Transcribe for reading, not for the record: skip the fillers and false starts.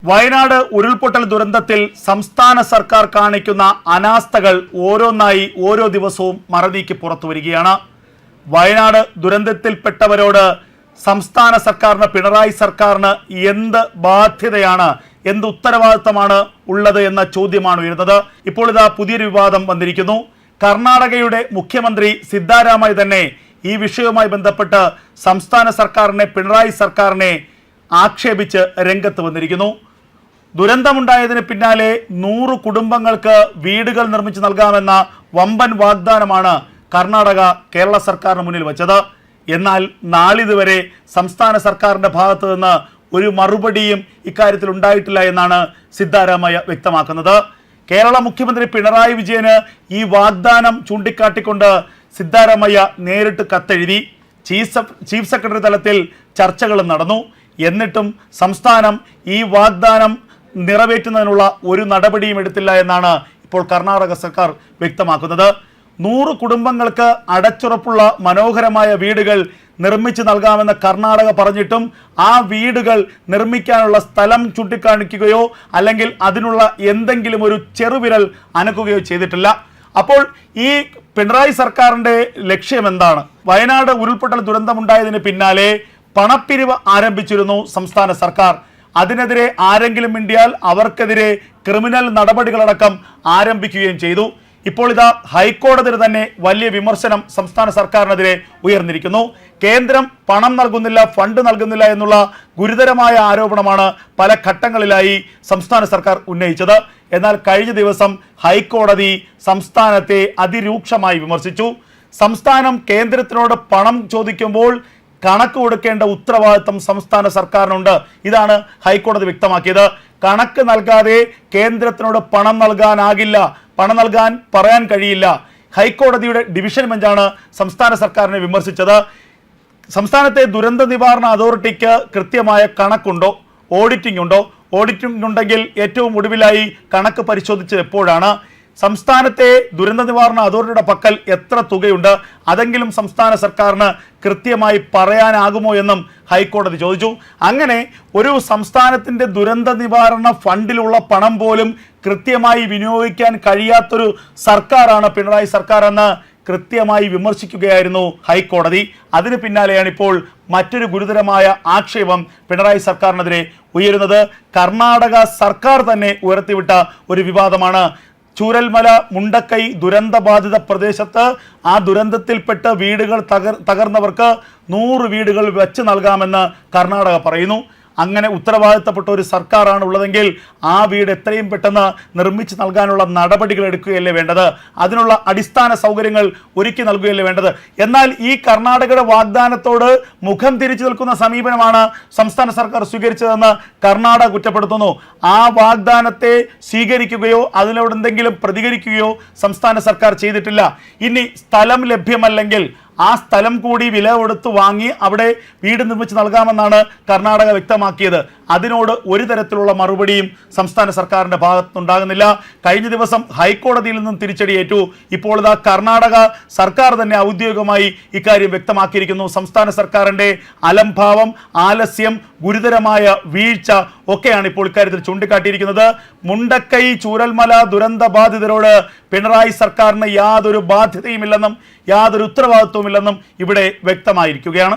വയനാട് ഉരുൾപൊട്ടൽ ദുരന്തത്തിൽ സംസ്ഥാന സർക്കാർ കാണിക്കുന്ന അനാസ്ഥകൾ ഓരോന്നായി ഓരോ ദിവസവും മറനീക്കി പുറത്തു വരികയാണ്. വയനാട് ദുരന്തത്തിൽപ്പെട്ടവരോട് സംസ്ഥാന സർക്കാരിന്, പിണറായി സർക്കാരിന് എന്ത് ബാധ്യതയാണ്, എന്ത് ഉത്തരവാദിത്തമാണ് ഉള്ളത് എന്ന ചോദ്യമാണ് ഉയരുന്നത്. ഇപ്പോൾ ഇതാ പുതിയൊരു വിവാദം വന്നിരിക്കുന്നു. കർണാടകയുടെ മുഖ്യമന്ത്രി സിദ്ധാരാമയ്യ തന്നെ ഈ വിഷയവുമായി ബന്ധപ്പെട്ട് സംസ്ഥാന സർക്കാരിനെ, പിണറായി സർക്കാരിനെ ആക്ഷേപിച്ച് രംഗത്ത് വന്നിരിക്കുന്നു. ദുരന്തമുണ്ടായതിന് പിന്നാലെ 100 കുടുംബങ്ങൾക്ക് വീടുകൾ നിർമ്മിച്ചു നൽകാമെന്ന വമ്പൻ വാഗ്ദാനമാണ് കർണാടക കേരള സർക്കാരിന് മുന്നിൽ വച്ചത്. എന്നാൽ നാളിതുവരെ സംസ്ഥാന സർക്കാരിൻ്റെ ഭാഗത്തു നിന്ന് ഒരു മറുപടിയും ഇക്കാര്യത്തിൽ ഉണ്ടായിട്ടില്ല എന്നാണ് സിദ്ധാരാമയ്യ വ്യക്തമാക്കുന്നത്. കേരള മുഖ്യമന്ത്രി പിണറായി വിജയന് ഈ വാഗ്ദാനം ചൂണ്ടിക്കാട്ടിക്കൊണ്ട് സിദ്ധാരാമയ്യ നേരിട്ട് കത്തെഴുതി. ചീഫ് സെക്രട്ടറി തലത്തിൽ ചർച്ചകളും നടന്നു. എന്നിട്ടും സംസ്ഥാനം ഈ വാഗ്ദാനം നിറവേറ്റുന്നതിനുള്ള ഒരു നടപടിയും എടുത്തില്ല എന്നാണ് ഇപ്പോൾ കർണാടക സർക്കാർ വ്യക്തമാക്കുന്നത്. 100 കുടുംബങ്ങൾക്ക് അടച്ചുറപ്പുള്ള മനോഹരമായ വീടുകൾ നിർമ്മിച്ചു നൽകാമെന്ന് കർണാടക പറഞ്ഞിട്ടും ആ വീടുകൾ നിർമ്മിക്കാനുള്ള സ്ഥലം ചൂണ്ടിക്കാണിക്കുകയോ അല്ലെങ്കിൽ അതിനുള്ള എന്തെങ്കിലും ഒരു ചെറുവിരൽ അനക്കുകയോ ചെയ്തിട്ടില്ല. അപ്പോൾ ഈ പിണറായി സർക്കാരിൻ്റെ ലക്ഷ്യം എന്താണ്? വയനാട് ഉരുൾപൊട്ടൽ ദുരന്തമുണ്ടായതിന് പിന്നാലെ പണപ്പിരിവ് ആരംഭിച്ചിരുന്നു സംസ്ഥാന സർക്കാർ. അതിനെതിരെ ആരെങ്കിലും മിണ്ടിയാൽ അവർക്കെതിരെ ക്രിമിനൽ നടപടികളടക്കം ആരംഭിക്കുകയും ചെയ്തു. ഇപ്പോൾ ഇതാ ഹൈക്കോടതിയിൽ തന്നെ വലിയ വിമർശനം സംസ്ഥാന സർക്കാരിനെതിരെ ഉയർന്നിരിക്കുന്നു. കേന്ദ്രം പണം നൽകുന്നില്ല, ഫണ്ട് നൽകുന്നില്ല എന്നുള്ള ഗുരുതരമായ ആരോപണമാണ് പല ഘട്ടങ്ങളിലായി സംസ്ഥാന സർക്കാർ ഉന്നയിച്ചത്. എന്നാൽ കഴിഞ്ഞ ദിവസം ഹൈക്കോടതി സംസ്ഥാനത്തെ അതിരൂക്ഷമായി വിമർശിച്ചു. സംസ്ഥാനം കേന്ദ്രത്തിനോട് പണം ചോദിക്കുമ്പോൾ കണക്ക് കൊടുക്കേണ്ട ഉത്തരവാദിത്വം സംസ്ഥാന സർക്കാരിനുണ്ട്. ഇതാണ് ഹൈക്കോടതി വ്യക്തമാക്കിയത്. കണക്ക് നൽകാതെ കേന്ദ്രത്തിനോട് പണം നൽകാനാകില്ല, പണം നൽകാൻ പറയാൻ കഴിയില്ല. ഹൈക്കോടതിയുടെ ഡിവിഷൻ ബെഞ്ചാണ് സംസ്ഥാന സർക്കാരിനെ വിമർശിച്ചത്. സംസ്ഥാനത്തെ ദുരന്ത നിവാരണ അതോറിറ്റിക്ക് കൃത്യമായ കണക്കുണ്ടോ, ഓഡിറ്റിംഗ് ഉണ്ടോ? ഓഡിറ്റിംഗ് ഉണ്ടെങ്കിൽ ഏറ്റവും ഒടുവിലായി കണക്ക് പരിശോധിച്ചത് എപ്പോഴാണ്? സംസ്ഥാനത്തെ ദുരന്ത നിവാരണ അതോറിറ്റിയുടെ പക്കൽ എത്ര തുകയുണ്ട്? അതെങ്കിലും സംസ്ഥാന സർക്കാരിന് കൃത്യമായി പറയാനാകുമോ എന്നും ഹൈക്കോടതി ചോദിച്ചു. അങ്ങനെ ഒരു സംസ്ഥാനത്തിൻ്റെ ദുരന്ത നിവാരണ ഫണ്ടിലുള്ള പണം പോലും കൃത്യമായി വിനിയോഗിക്കാൻ കഴിയാത്തൊരു സർക്കാരാണ് പിണറായി സർക്കാർ എന്ന് കൃത്യമായി വിമർശിക്കുകയായിരുന്നു ഹൈക്കോടതി. അതിന് പിന്നാലെയാണ് ഇപ്പോൾ മറ്റൊരു ഗുരുതരമായ ആക്ഷേപം പിണറായി സർക്കാരിനെതിരെ ഉയരുന്നത്. കർണാടക സർക്കാർ തന്നെ ഉയർത്തിവിട്ട ഒരു വിവാദമാണ്. ചൂരൽമല മുണ്ടക്കൈ ദുരന്തബാധിത പ്രദേശത്ത് ആ ദുരന്തത്തിൽപ്പെട്ട് വീടുകൾ തകർന്നവർക്ക് 100 വീടുകൾ വെച്ച് നൽകാമെന്ന് കർണാടക പറയുന്നു. അങ്ങനെ ഉത്തരവാദിത്തപ്പെട്ട ഒരു സർക്കാരാണ് ഉള്ളതെങ്കിൽ ആ വീട് എത്രയും പെട്ടെന്ന് നിർമ്മിച്ച് നൽകാനുള്ള നടപടികൾ എടുക്കുകയല്ലേ വേണ്ടത്? അതിനുള്ള അടിസ്ഥാന സൗകര്യങ്ങൾ ഒരുക്കി നൽകുകയല്ലേ വേണ്ടത്? എന്നാൽ ഈ കർണാടകയുടെ വാഗ്ദാനത്തോട് മുഖം തിരിച്ചു നിൽക്കുന്ന സമീപനമാണ് സംസ്ഥാന സർക്കാർ സ്വീകരിച്ചതെന്ന് കർണാടക കുറ്റപ്പെടുത്തുന്നു. ആ വാഗ്ദാനത്തെ സ്വീകരിക്കുകയോ അതിനോട് എന്തെങ്കിലും പ്രതികരിക്കുകയോ സംസ്ഥാന സർക്കാർ ചെയ്തിട്ടില്ല. ഇനി സ്ഥലം ലഭ്യമല്ലെങ്കിൽ ആ സ്ഥലം കൂടി വില കൊടുത്ത് വാങ്ങി അവിടെ വീട് നിർമ്മിച്ച് നൽകാമെന്നാണ് കർണാടക വ്യക്തമാക്കിയത്. അതിനോട് ഒരു തരത്തിലുള്ള മറുപടിയും സംസ്ഥാന സർക്കാരിൻ്റെ ഭാഗത്തുനിന്നുണ്ടാകുന്നില്ല. കഴിഞ്ഞ ദിവസം ഹൈക്കോടതിയിൽ നിന്നും തിരിച്ചടിയേറ്റു. ഇപ്പോൾ ഇതാ കർണാടക സർക്കാർ തന്നെ ഔദ്യോഗികമായി ഇക്കാര്യം വ്യക്തമാക്കിയിരിക്കുന്നു. സംസ്ഥാന സർക്കാരിൻ്റെ അലംഭാവം, ആലസ്യം, ഗുരുതരമായ വീഴ്ച ഒക്കെയാണ് ഇപ്പോൾ ഇക്കാര്യത്തിൽ ചൂണ്ടിക്കാട്ടിയിരിക്കുന്നത്. മുണ്ടക്കൈ ചൂരൽമല ദുരന്ത ബാധിതരോട് പിണറായി സർക്കാരിന് യാതൊരു ബാധ്യതയുമില്ലെന്നും യാതൊരു ഉത്തരവാദിത്വമില്ലെന്നും ഇവിടെ വ്യക്തമായിരിക്കുകയാണ്.